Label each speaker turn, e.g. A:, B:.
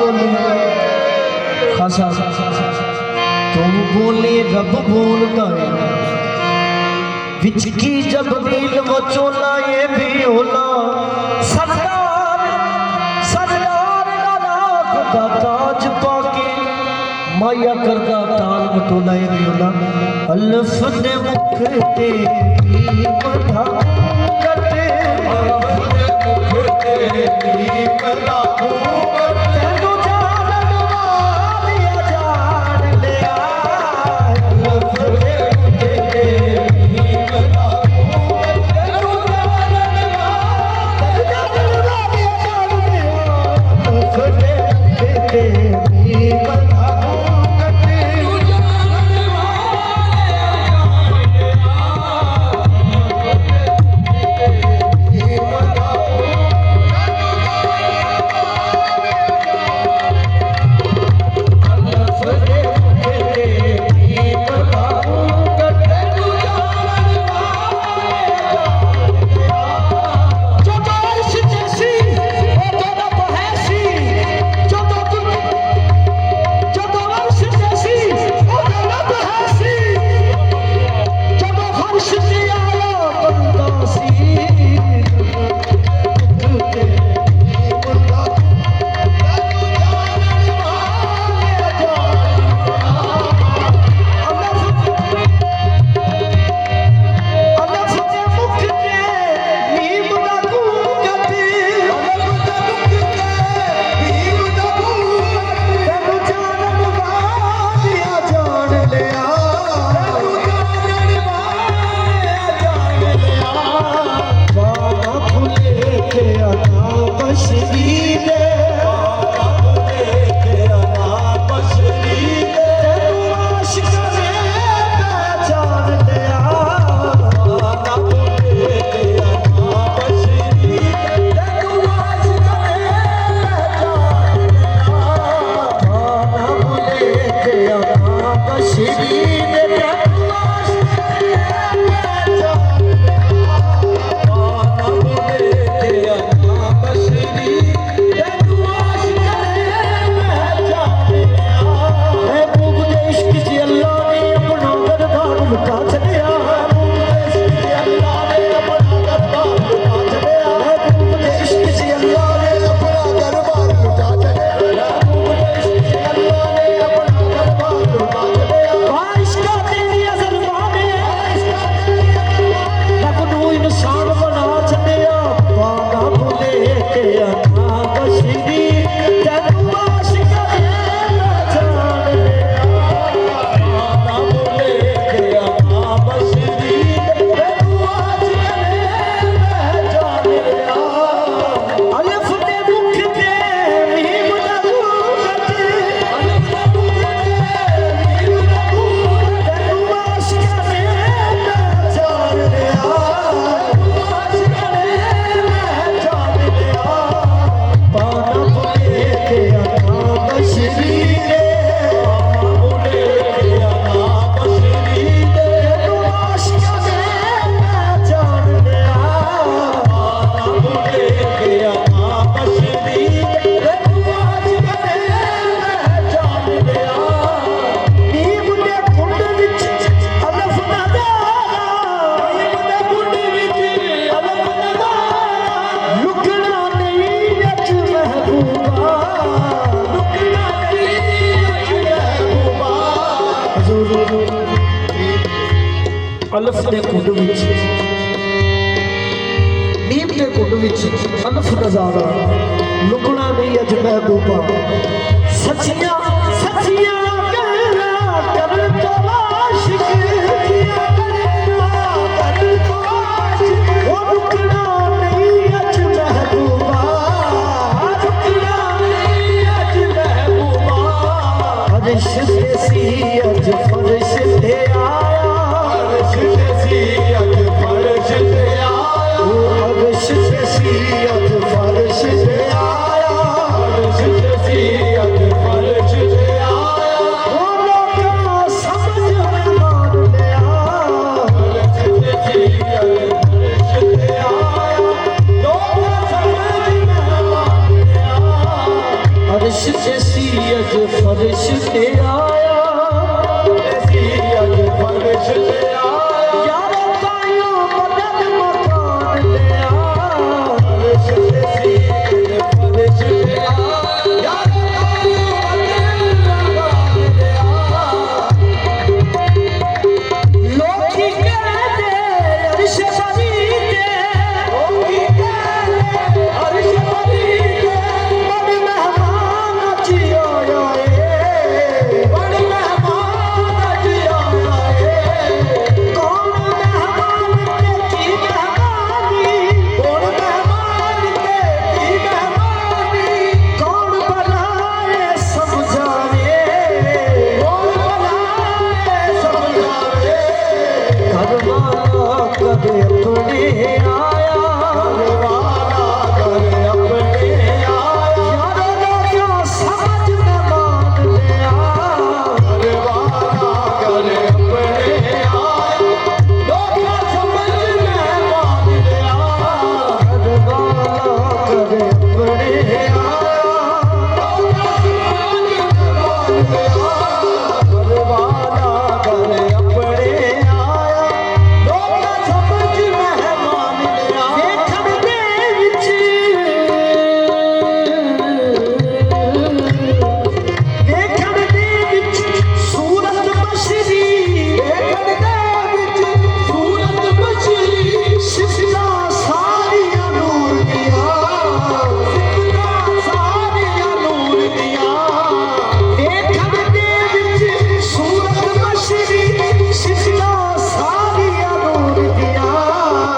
A: बोली खासा तुम बोले रब बोल गए विचकी जब नील वो चोला ये भी होला सरदार सरदार का ताज पाके माया करदा ताल मटोला ये भी होला अल्फ ने मुख ते बधा कटे अल्फ ने मुख ते बधा ਅਲਫ ਦੇ ਕੁੰਡ ਵਿੱਚ ਨੀਮ ਦੇ ਕੁੰਡ ਵਿੱਚ ਅਲਫ ਨਜ਼ਾਰਾ ਲੁਕਣਾ ਨਹੀਂ ਅਜ ਮਹਿਬੂਬਾ ਸੱਚੀਆਂ ਸੱਚੀਆਂ ਗੱਲਾਂ ਕਰਨ ਤੋਂ ਆਸ਼ਿਕ ਉਹ ਲੁਕਣਾ ਨਹੀਂ ਅਜ ਮਹਿਬੂਬਾ ਲੁਕਣਾ ਨਹੀਂ ਅਜ ਮਹਿਬੂਬਾ ਅਰਸ਼ ਤੇ ਸੀ ਅਜ ਫਰਸ਼ ਤੇ अर्श जैसी अज फर्श पे आया,
B: ऐसी अज फर्श पे